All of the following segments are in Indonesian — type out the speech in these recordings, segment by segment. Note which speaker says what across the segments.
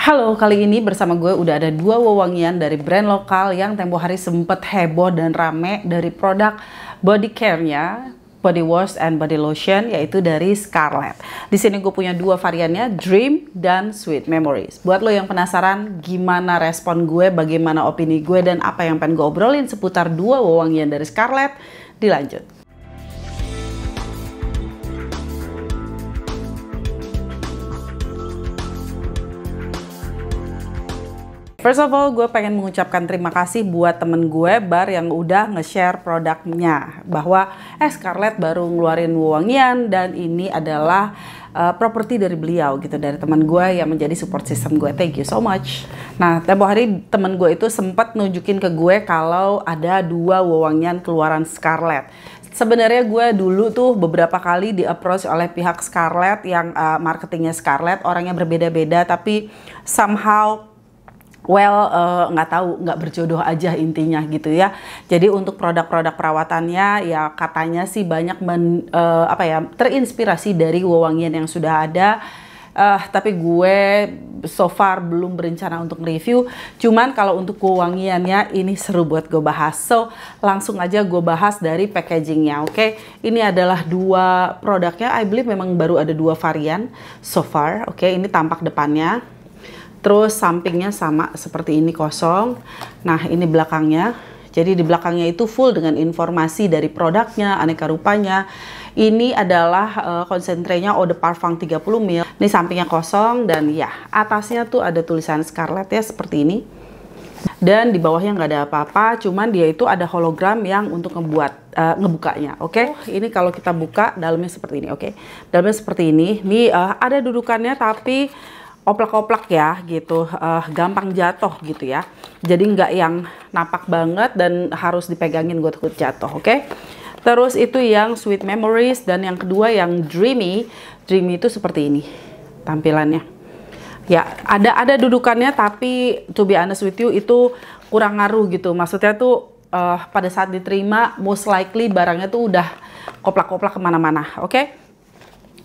Speaker 1: Halo, kali ini bersama gue udah ada dua wewangian dari brand lokal yang tempo hari sempet heboh dan rame dari produk body care-nya, body wash and body lotion, yaitu dari Scarlett. Di sini gue punya dua variannya, Dream dan Sweet Memories. Buat lo yang penasaran gimana respon gue, bagaimana opini gue, dan apa yang pengen gue obrolin seputar dua wewangian dari Scarlett, dilanjut. First of all, gue pengen mengucapkan terima kasih buat temen gue, Bar, yang udah nge-share produknya. Bahwa Scarlett baru ngeluarin wewangian dan ini adalah properti dari beliau gitu, dari teman gue yang menjadi support system gue. Thank you so much. Nah, tempo hari temen gue itu sempat nunjukin ke gue kalau ada dua wewangian keluaran Scarlett. Sebenarnya gue dulu tuh beberapa kali di-approach oleh pihak Scarlett yang marketingnya Scarlett, orangnya berbeda-beda tapi somehow nggak tahu, nggak berjodoh aja intinya gitu ya. Jadi untuk produk-produk perawatannya ya katanya sih banyak terinspirasi dari wewangian yang sudah ada. Tapi gue so far belum berencana untuk review. Cuman kalau untuk wewangiannya ini seru buat gue bahas. So langsung aja gue bahas dari packagingnya, oke? Ini adalah dua produknya. I believe memang baru ada dua varian so far, oke? Ini tampak depannya. Terus sampingnya sama seperti ini kosong. Nah, ini belakangnya. Jadi di belakangnya itu full dengan informasi dari produknya, aneka rupanya. Ini adalah konsentrenya Eau de Parfum 30 ml. Ini sampingnya kosong dan ya, atasnya tuh ada tulisan Scarlett ya seperti ini. Dan di bawahnya nggak ada apa-apa, cuman dia itu ada hologram yang untuk ngebukanya, oke? Ini kalau kita buka dalamnya seperti ini, oke? Dalamnya seperti ini. Ini ada dudukannya tapi oplak-oplak ya gitu, gampang jatuh gitu ya. Jadi nggak yang napak banget dan harus dipegangin gue takut jatuh, oke? Terus itu yang Sweet Memories dan yang kedua yang Dreamy. Dreamy itu seperti ini tampilannya. Ya ada dudukannya tapi to be honest with you itu kurang ngaruh gitu. Maksudnya tuh pada saat diterima most likely barangnya tuh udah koplak-koplak kemana-mana, oke?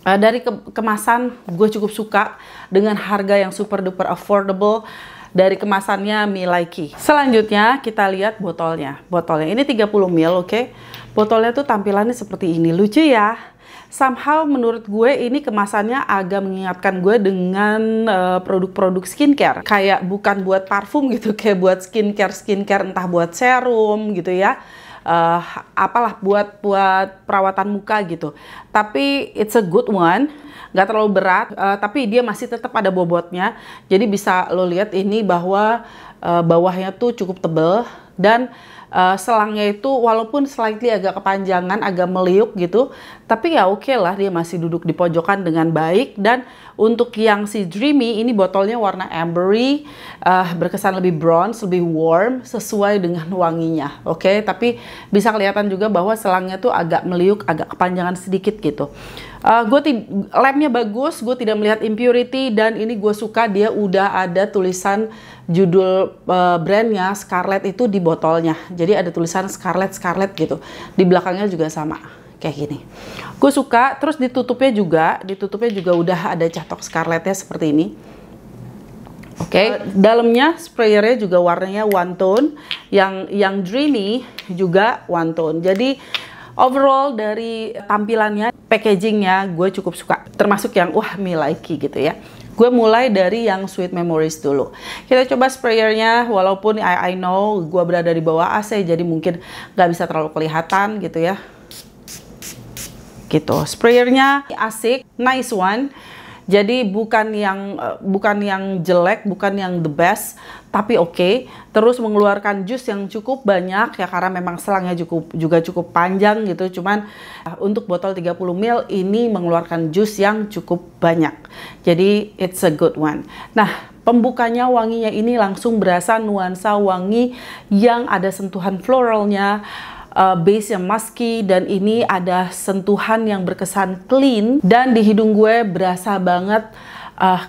Speaker 1: Dari kemasan gue cukup suka dengan harga yang super duper affordable. Dari kemasannya Miliki. Selanjutnya kita lihat botolnya. Botolnya ini 30 ml, oke? Botolnya tuh tampilannya seperti ini. Lucu ya. Somehow menurut gue ini kemasannya agak mengingatkan gue dengan produk-produk skincare. Kayak bukan buat parfum gitu, kayak buat skincare entah buat serum gitu ya. Apalah buat perawatan muka gitu, tapi it's a good one, nggak terlalu berat, tapi dia masih tetap ada bobotnya. Jadi bisa lo lihat ini bahwa bawahnya tuh cukup tebel dan selangnya itu walaupun slightly agak kepanjangan, agak meliuk gitu, tapi ya oke lah, dia masih duduk di pojokan dengan baik. Dan untuk yang si Dreamy ini botolnya warna ambery, berkesan lebih bronze, lebih warm, sesuai dengan wanginya, oke? Tapi bisa kelihatan juga bahwa selangnya tuh agak meliuk, agak kepanjangan sedikit gitu. Lemnya bagus, gue tidak melihat impurity, dan ini gue suka dia udah ada tulisan judul brandnya Scarlett itu di botolnya. Jadi ada tulisan Scarlett gitu. Di belakangnya juga sama kayak gini. Gue suka. Terus ditutupnya juga udah ada catok Scarlettnya seperti ini. Oke, dalamnya sprayernya juga warnanya one tone. Yang Dreamy juga one tone. Jadi overall dari tampilannya, packagingnya gue cukup suka. Termasuk yang Miliki gitu ya. Gue mulai dari yang Sweet Memories dulu. Kita coba sprayernya, walaupun I know gue berada di bawah AC, jadi mungkin nggak bisa terlalu kelihatan gitu ya. Gitu, sprayernya asik, nice one. Jadi bukan yang jelek, bukan yang the best, tapi oke. Terus mengeluarkan jus yang cukup banyak ya, karena memang selangnya juga cukup panjang gitu. Cuman untuk botol 30 ml ini mengeluarkan jus yang cukup banyak. Jadi it's a good one. Nah, pembukanya wanginya ini langsung berasa nuansa wangi yang ada sentuhan floralnya. Base yang musky, dan ini ada sentuhan yang berkesan clean, dan di hidung gue berasa banget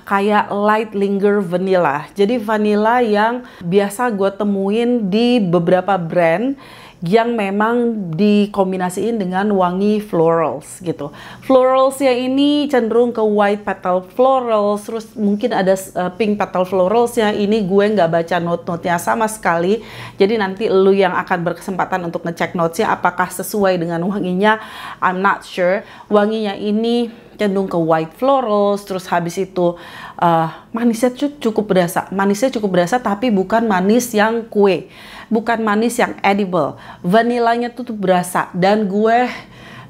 Speaker 1: kayak light linger vanilla. Jadi vanilla yang biasa gue temuin di beberapa brand yang memang dikombinasiin dengan wangi florals gitu. Floralsnya ini cenderung ke white petal florals, terus mungkin ada pink petal floralsnya. Ini gue nggak baca note-notenya sama sekali, jadi nanti lu yang akan berkesempatan untuk ngecek notesnya apakah sesuai dengan wanginya, I'm not sure. Wanginya ini cenderung ke white florals, terus habis itu manisnya cukup berasa, tapi bukan manis yang kue, bukan manis yang edible. Vanilanya tuh berasa, dan gue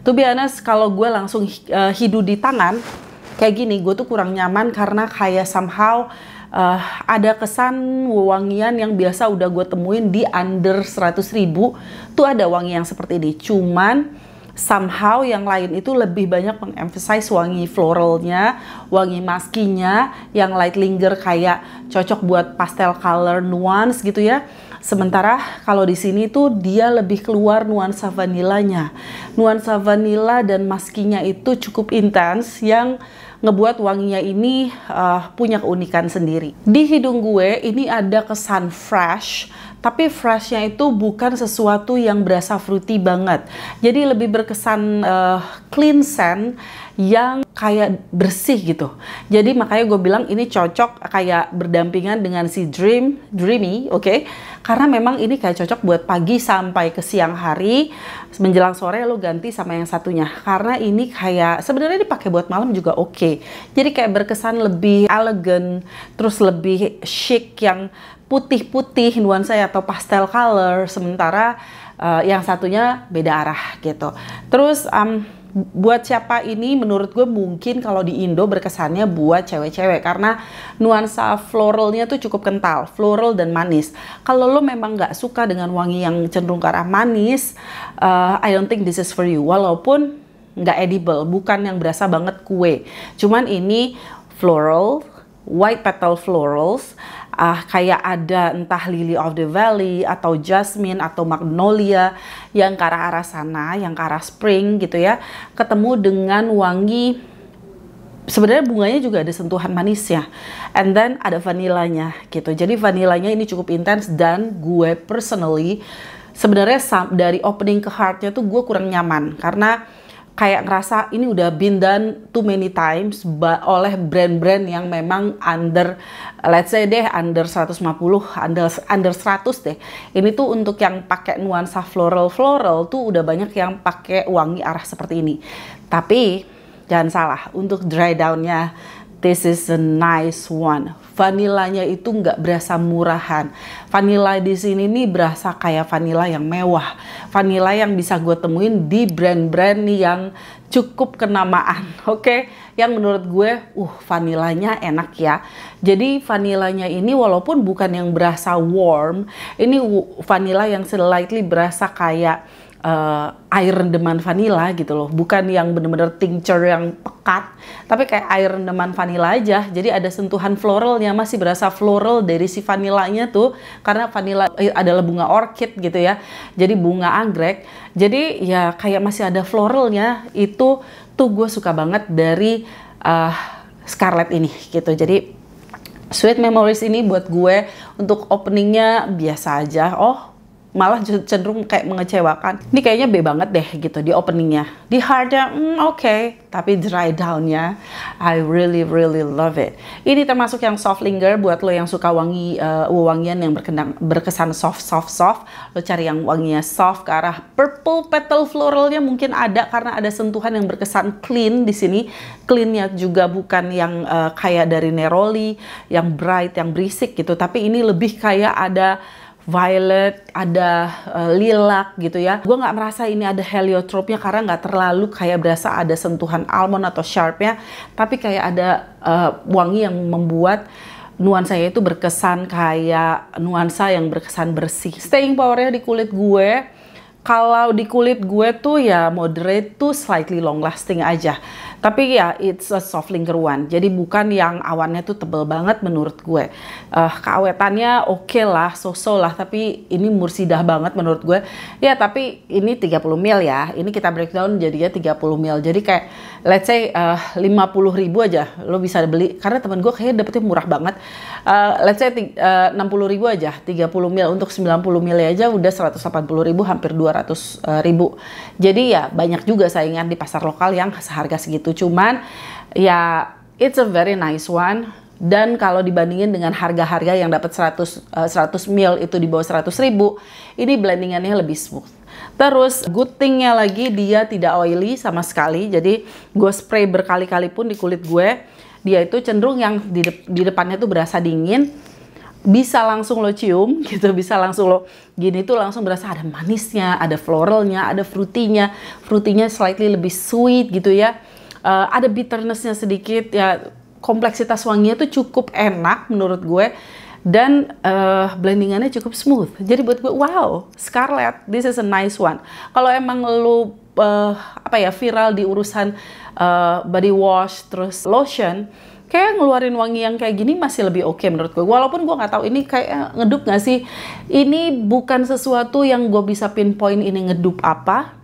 Speaker 1: to be honest, kalau gue langsung hidu di tangan kayak gini, gue tuh kurang nyaman karena kayak somehow ada kesan wangian yang biasa udah gue temuin di under 100.000 tuh ada wangi yang seperti ini. Cuman somehow yang lain itu lebih banyak mengemphasize wangi floralnya, wangi maskinya yang light linger, kayak cocok buat pastel color nuance gitu ya. Sementara kalau di sini tuh dia lebih keluar nuansa vanilanya. Nuansa vanila dan maskinya itu cukup intens yang ngebuat wanginya ini punya keunikan sendiri. Di hidung gue ini ada kesan fresh, tapi freshnya itu bukan sesuatu yang berasa fruity banget. Jadi lebih berkesan clean scent yang kayak bersih gitu. Jadi makanya gue bilang ini cocok kayak berdampingan dengan si Dreamy, oke? Karena memang ini kayak cocok buat pagi sampai ke siang hari, menjelang sore lo ganti sama yang satunya. Karena ini kayak sebenarnya dipakai buat malam juga oke. Jadi kayak berkesan lebih elegan, terus lebih chic, yang putih-putih nuansa atau pastel color, sementara yang satunya beda arah gitu. Terus buat siapa ini, menurut gue mungkin kalau di Indo berkesannya buat cewek-cewek karena nuansa floralnya tuh cukup kental, floral dan manis. Kalau lo memang nggak suka dengan wangi yang cenderung ke arah manis, I don't think this is for you. Walaupun nggak edible, bukan yang berasa banget kue. Cuman ini floral, white petal florals, kayak ada entah lily of the valley atau jasmine atau magnolia yang ke arah sana, yang ke arah spring gitu ya, ketemu dengan wangi, sebenarnya bunganya juga ada sentuhan manisnya, and then ada vanilanya gitu. Jadi vanilanya ini cukup intens, dan gue personally sebenarnya dari opening ke heartnya tuh gue kurang nyaman karena kayak ngerasa ini udah been done too many times oleh brand-brand yang memang under, let's say deh under 150, under 100 deh. Ini tuh untuk yang pakai nuansa floral tuh udah banyak yang pakai wangi arah seperti ini. Tapi jangan salah, untuk dry down-nya this is a nice one. Vanilanya itu nggak berasa murahan. Vanilla di sini nih berasa kayak vanilla yang mewah. Vanilla yang bisa gue temuin di brand-brand yang cukup kenamaan, oke? Yang menurut gue, vanilanya enak ya. Jadi vanilanya ini walaupun bukan yang berasa warm, ini vanilla yang slightly berasa kayak air rendaman vanila gitu loh, bukan yang bener-bener tincture yang pekat, tapi kayak air rendaman vanila aja. Jadi ada sentuhan floralnya, masih berasa floral dari si vanilanya tuh, karena vanila adalah bunga orchid gitu ya, jadi bunga anggrek. Jadi ya kayak masih ada floralnya. Itu tuh gue suka banget dari Scarlett ini gitu. Jadi Sweet Memories ini buat gue untuk openingnya biasa aja. Malah cenderung kayak mengecewakan. Ini kayaknya B banget deh gitu di openingnya. Di heartnya oke, tapi dry downnya I really love it. Ini termasuk yang soft linger buat lo yang suka wangian yang berkesan soft. Lo cari yang wanginya soft ke arah purple petal floralnya mungkin ada, karena ada sentuhan yang berkesan clean di sini. Cleannya juga bukan yang kayak dari Neroli yang bright, yang berisik gitu, tapi ini lebih kayak ada violet, ada lilac gitu ya. Gue nggak merasa ini ada heliotrope-nya karena nggak terlalu kayak berasa ada sentuhan almond atau sharp-nya, tapi kayak ada wangi yang membuat nuansanya itu berkesan kayak nuansa yang berkesan bersih. Staying power-nya di kulit gue, kalau di kulit gue tuh ya moderate tuh slightly long lasting aja. Tapi ya it's a soft linger one. Jadi bukan yang awannya tuh tebel banget menurut gue. Keawetannya oke lah, so-so lah. Tapi ini mursidah banget menurut gue. Ya tapi ini 30 ml ya. Ini kita breakdown jadinya 30 ml. Jadi kayak let's say 50.000 aja lo bisa beli. Karena temen gue kayaknya dapetnya murah banget. Let's say 60.000 aja. 30 ml untuk 90 ml aja udah 180.000, hampir 200.000. Jadi ya banyak juga saingan di pasar lokal yang seharga segitu. Cuman ya it's a very nice one, dan kalau dibandingin dengan harga-harga yang dapat 100 ml itu di bawah 100.000, ini blendingannya lebih smooth. Terus good thingnya lagi dia tidak oily sama sekali, jadi gue spray berkali-kali pun di kulit gue, dia itu cenderung yang di depannya tuh berasa dingin, bisa langsung lo cium gitu, bisa langsung lo gini tuh langsung berasa ada manisnya, ada floralnya, ada fruitynya slightly lebih sweet gitu ya. Ada bitternessnya sedikit ya, kompleksitas wanginya tuh cukup enak menurut gue, dan blendingannya cukup smooth. Jadi buat gue wow, Scarlett, this is a nice one. Kalau emang lu viral di urusan body wash terus lotion, kayak ngeluarin wangi yang kayak gini masih lebih oke menurut gue. Walaupun gue nggak tahu ini kayak ngedup nggak sih. Ini bukan sesuatu yang gue bisa pinpoint ini ngedup apa,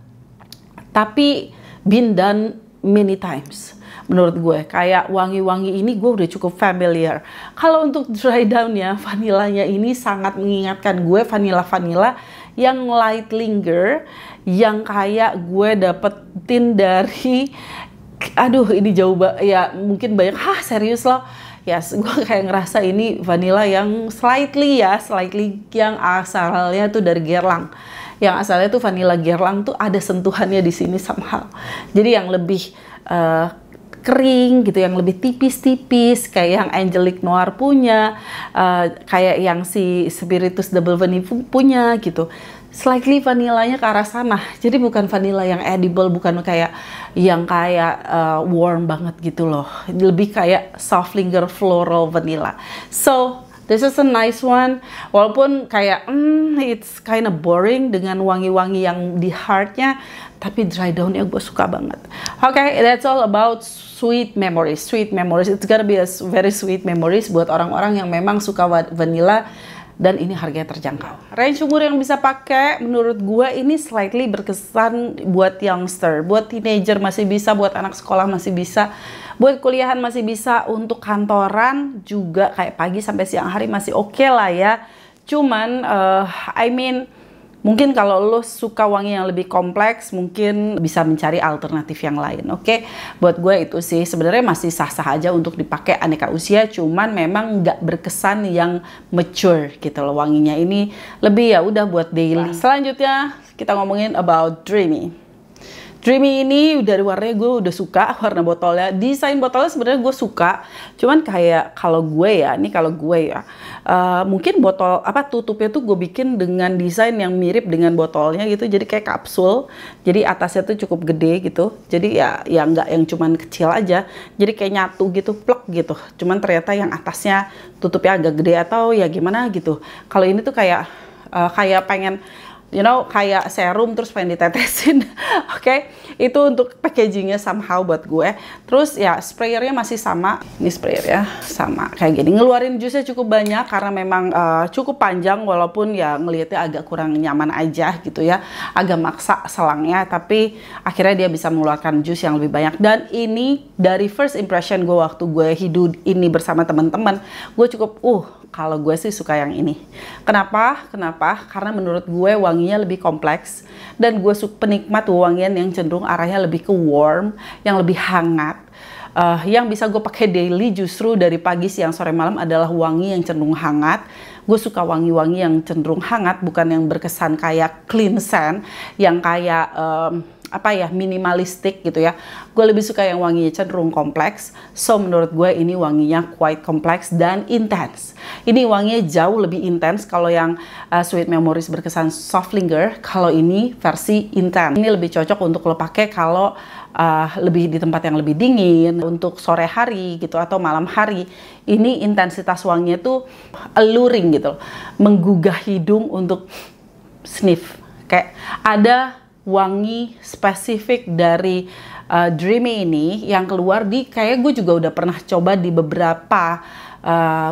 Speaker 1: tapi been done many times menurut gue. Kayak wangi-wangi ini gue udah cukup familiar. Kalau untuk dry down ya, vanilanya ini sangat mengingatkan gue vanilla yang light linger, yang kayak gue dapetin dari ini jauh ya, mungkin banyak serius loh ya, gue kayak ngerasa ini vanilla yang slightly yang asalnya tuh dari Guerlain. Yang asalnya tuh vanilla Guerlain tuh ada sentuhannya di sini somehow. Jadi yang lebih kering gitu, yang lebih tipis-tipis, kayak yang Angelique Noir punya, kayak yang si Spiritus Double Vanille punya gitu. Slightly vanillanya ke arah sana. Jadi bukan vanilla yang edible, bukan kayak yang warm banget gitu loh. Lebih kayak soft linger floral vanilla. So this is a nice one. Walaupun kayak it's kind of boring dengan wangi-wangi yang di heartnya, tapi dry downnya gue suka banget. Okay, that's all about sweet memories. Sweet memories. It's gonna be a very sweet memories buat orang-orang yang memang suka vanilla. Dan ini harganya terjangkau. Range umur yang bisa pakai menurut gue ini slightly berkesan buat youngster, buat teenager masih bisa, buat anak sekolah masih bisa, buat kuliahan masih bisa, untuk kantoran juga kayak pagi sampai siang hari masih oke lah ya. Cuman mungkin kalau lo suka wangi yang lebih kompleks, mungkin bisa mencari alternatif yang lain, oke? Buat gue itu sih sebenarnya masih sah-sah aja untuk dipakai aneka usia, cuman memang nggak berkesan yang mature gitu loh wanginya. Ini lebih ya udah buat daily. Selanjutnya kita ngomongin about Dreamy. Dreamy ini dari warnanya gue udah suka, warna botolnya, desain botolnya sebenarnya gue suka. Cuman kayak kalau gue ya, mungkin botol tutupnya tuh gue bikin dengan desain yang mirip dengan botolnya gitu. Jadi kayak kapsul. Jadi atasnya tuh cukup gede gitu. Jadi ya nggak yang cuman kecil aja. Jadi kayak nyatu gitu, plek gitu. Cuman ternyata yang atasnya tutupnya agak gede atau ya gimana gitu. Kalau ini tuh kayak pengen kayak serum terus pengen ditetesin. Oke, itu untuk packagingnya somehow buat gue. Terus ya sprayernya masih sama. Ini sprayernya sama kayak gini. Ngeluarin jusnya cukup banyak karena memang cukup panjang, walaupun ya ngelihatnya agak kurang nyaman aja gitu ya. Agak maksa selangnya, tapi akhirnya dia bisa mengeluarkan jus yang lebih banyak. Dan ini dari first impression gue waktu gue hidup ini bersama teman-teman, gue cukup kalau gue sih suka yang ini. Kenapa? Karena menurut gue wanginya lebih kompleks, dan gue penikmat wangian yang cenderung arahnya lebih ke warm, yang lebih hangat. Yang bisa gue pakai daily justru dari pagi, siang, sore, malam adalah wangi yang cenderung hangat. Gue suka wangi-wangi yang cenderung hangat, bukan yang berkesan kayak clean scent, yang kayak minimalistik gitu ya. Gue lebih suka yang wanginya cenderung kompleks. So menurut gue ini wanginya quite kompleks dan intens. Ini wanginya jauh lebih intens. Kalau yang Sweet Memories berkesan soft linger, kalau ini versi intens. Ini lebih cocok untuk lo pakai kalau lebih di tempat yang lebih dingin, untuk sore hari gitu atau malam hari. Ini intensitas wanginya tuh alluring gitu, menggugah hidung untuk sniff. Kayak ada wangi spesifik dari Dreamy ini yang keluar di, kayak gue juga udah pernah coba di beberapa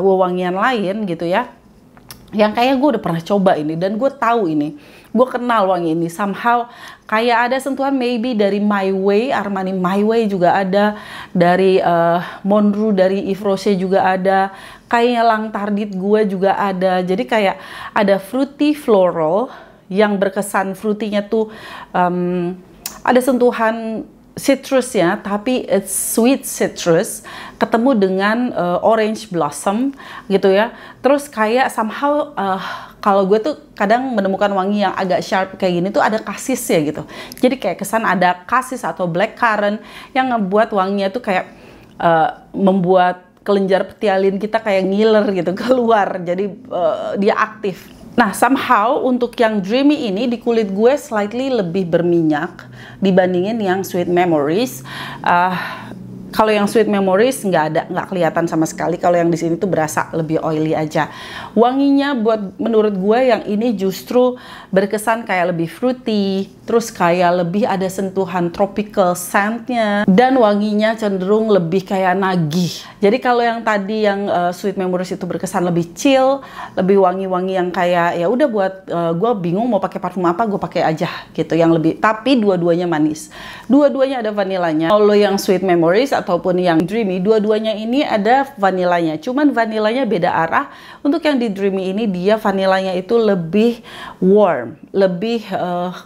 Speaker 1: wewangian lain gitu ya, yang kayak gue udah pernah coba ini dan gue tahu ini, gue kenal wangi ini. Somehow kayak ada sentuhan maybe dari My Way, Armani My Way juga ada, dari Monroe, dari Yves Rocher juga ada, kayaknya Lang Tardit gue juga ada. Jadi kayak ada fruity floral yang berkesan fruitynya tuh ada sentuhan citrusnya, tapi it's sweet citrus ketemu dengan orange blossom gitu ya. Terus kayak somehow kalau gue tuh kadang menemukan wangi yang agak sharp kayak gini tuh ada kasis ya gitu. Jadi kayak kesan ada kasis atau blackcurrant yang ngebuat wanginya tuh kayak membuat kelenjar petialin kita kayak ngiler gitu keluar. Jadi dia aktif. Nah, somehow untuk yang Dreamy ini di kulit gue slightly lebih berminyak dibandingin yang Sweet Memories. Kalau yang Sweet Memories nggak kelihatan sama sekali. Kalau yang di sini tuh berasa lebih oily aja. Wanginya menurut gue yang ini justru berkesan kayak lebih fruity, terus kayak lebih ada sentuhan tropical scentnya, dan wanginya cenderung lebih kayak nagih. Jadi kalau yang tadi yang Sweet Memories itu berkesan lebih chill, lebih wangi-wangi yang kayak ya udah buat gue bingung mau pakai parfum apa, gue pakai aja gitu, yang lebih, tapi dua-duanya manis. Dua-duanya ada vanilanya. Kalau yang Sweet Memories ataupun yang Dreamy, dua-duanya ini ada vanilanya. Cuman vanilanya beda arah. Untuk yang di Dreamy ini dia vanilanya itu lebih warm, lebih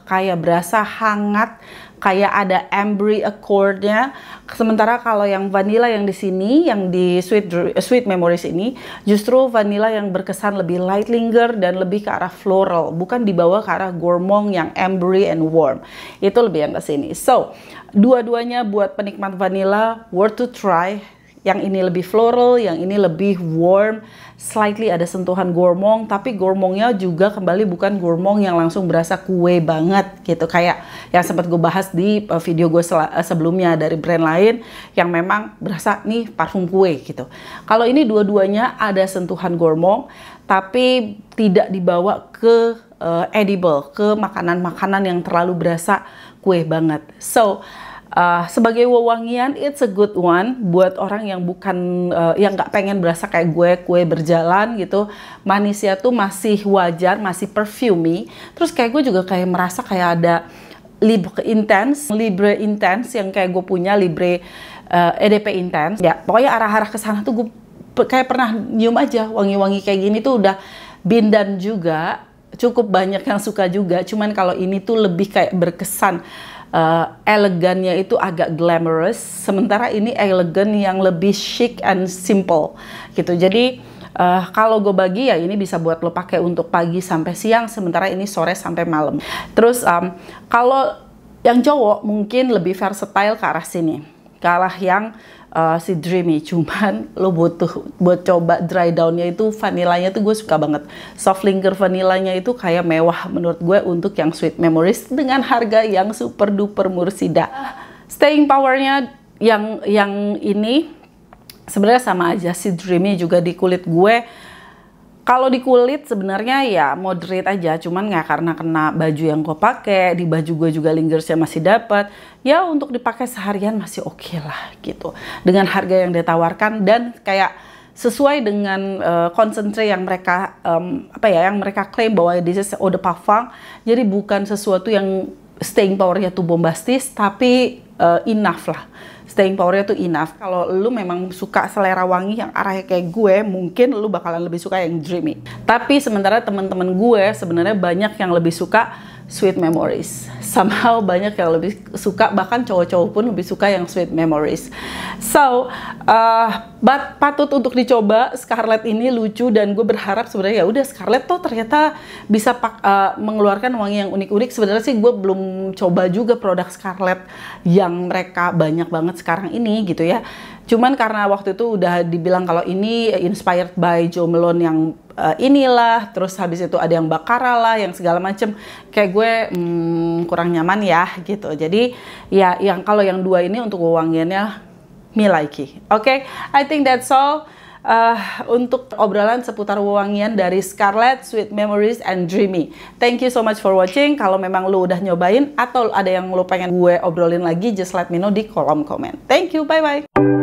Speaker 1: kayak berasa hangat, kayak ada ambery accord-nya. Sementara kalau yang vanilla yang di sini, yang di Sweet Memories ini, justru vanilla yang berkesan lebih light linger dan lebih ke arah floral, bukan dibawa ke arah gourmand yang ambery and warm. Itu lebih yang ke sini. So, dua-duanya buat penikmat vanilla worth to try. Yang ini lebih floral, yang ini lebih warm, slightly ada sentuhan gourmand, tapi gourmandnya juga kembali bukan gourmand yang langsung berasa kue banget gitu, kayak yang sempat gue bahas di video gue sebelumnya dari brand lain yang memang berasa nih parfum kue gitu. Kalau ini dua-duanya ada sentuhan gourmand, tapi tidak dibawa ke edible, ke makanan-makanan yang terlalu berasa kue banget. So, sebagai wewangian, it's a good one buat orang yang bukan yang nggak pengen berasa kayak gue kue berjalan gitu. Manisnya tuh masih wajar, masih perfumey. Terus kayak gue juga kayak merasa kayak ada Libre Intense yang kayak gue punya, Libre EDP Intense. Ya, pokoknya arah-arah ke sana tuh gue kayak pernah nyium aja wangi-wangi kayak gini tuh udah bindan juga. Cukup banyak yang suka juga. Cuman kalau ini tuh lebih kayak berkesan elegannya itu agak glamorous, sementara ini elegan yang lebih chic and simple gitu. Jadi kalau gue bagi ya ini bisa buat lo pakai untuk pagi sampai siang, sementara ini sore sampai malam. Terus kalau yang cowok mungkin lebih versatile ke arah sini, ke arah yang si Dreamy. Cuman lo butuh buat coba dry downnya itu vanilanya tuh gue suka banget. Soft linger vanilanya itu kayak mewah menurut gue untuk yang Sweet Memories dengan harga yang super duper mursida. Staying powernya yang ini sebenarnya sama aja, si Dreamy juga di kulit gue. Kalau di kulit sebenarnya ya moderate aja, cuman nggak karena kena baju yang gue pakai, di baju gue juga lingersnya masih dapat. Ya untuk dipakai seharian masih oke lah gitu. Dengan harga yang ditawarkan dan kayak sesuai dengan concentrate yang mereka yang mereka klaim bahwa this is eau de parfum. Jadi bukan sesuatu yang staying powernya tuh bombastis, tapi enough lah. Staying powernya tuh enough. Kalau lu memang suka selera wangi yang arahnya kayak gue, mungkin lu bakalan lebih suka yang Dreamy. Tapi sementara teman-teman gue sebenarnya banyak yang lebih suka Sweet Memories. Somehow banyak yang lebih suka, bahkan cowok-cowok pun lebih suka yang Sweet Memories. So, patut untuk dicoba. Scarlett ini lucu dan gue berharap sebenarnya ya udah Scarlett tuh ternyata bisa mengeluarkan wangi yang unik-unik. Sebenarnya sih gue belum coba juga produk Scarlett yang mereka banyak banget sekarang ini gitu ya. Cuman karena waktu itu udah dibilang kalau ini inspired by Jo Malone yang inilah, terus habis itu ada yang Baccarat lah, yang segala macem, kayak gue kurang nyaman ya gitu. Jadi ya yang kalau yang dua ini untuk wewangiannya me like. Okay, I think that's all. untuk obrolan seputar wewangian dari Scarlett, Sweet Memories, and Dreamy. Thank you so much for watching. Kalau memang lu udah nyobain atau ada yang lu pengen gue obrolin lagi, just let me know di kolom komen. Thank you, bye-bye.